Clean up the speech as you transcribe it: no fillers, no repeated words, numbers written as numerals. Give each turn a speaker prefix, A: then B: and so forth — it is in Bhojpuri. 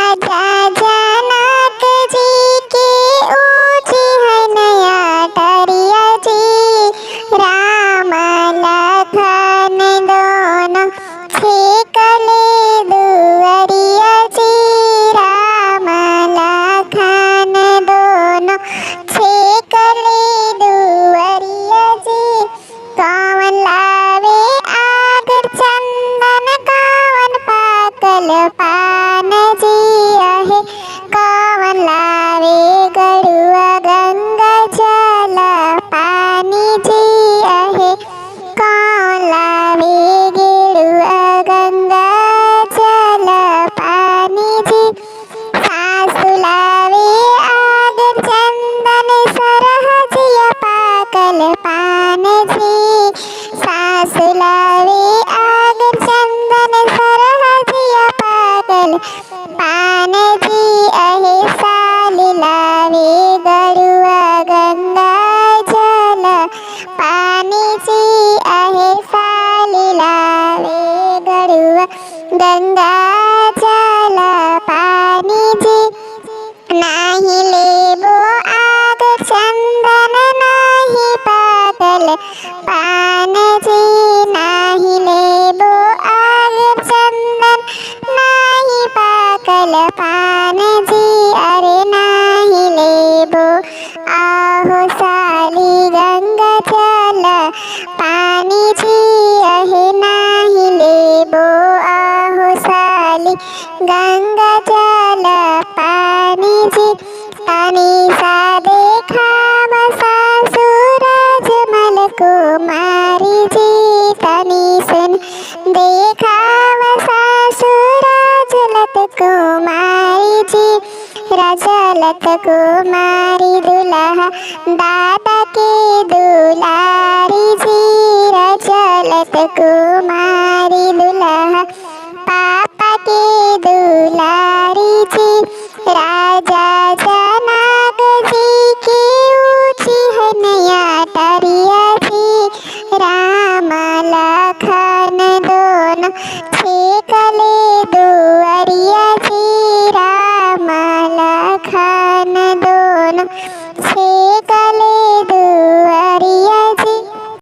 A: राजा जनक जी की ऊंची है नया टरिया जी। राम लखन दोनों छिकले दुअरिया जी। राम लखन दोनों छिकले दुअरिया जी। कौन लावे आगर चंदन कौन पाकल पान जी आहे। कौन लावे गरुआ गंगा जल पानी जी आहे। कौन लावे गेरुआ गंगा जल पानी जी। सासु लावे आगर चंदन सरहजिया पाकल पान जी। सासु लावे आगर चंदन सरहजिया पाकल पान जी आहे। साली लावे गरुआ गंगा जल पानी जी आहे। साली लावे गरुआ गंगा जल पानी जी। नाही लेबो आगर चंदन नाही पाकल पान जी। नाही लेबो आगर चंदन नाही पाकल पान जी। अरे नाही लेबो आहो साली गंगा जल पानी जी आहे। नाही लेबो आहो साली गंगा जल पानी जी। तनी सा देखाव सासुराज मल कुमारी जी। तनी सुन देखाव सासुराज लत कुमारी जी। रजलत कुमारी दुल्हा दादा के दुलारी जी। रजलत कुमारी दुल्हा पापा के दुलारी जी। राजा जनक जी की ऊंची है नया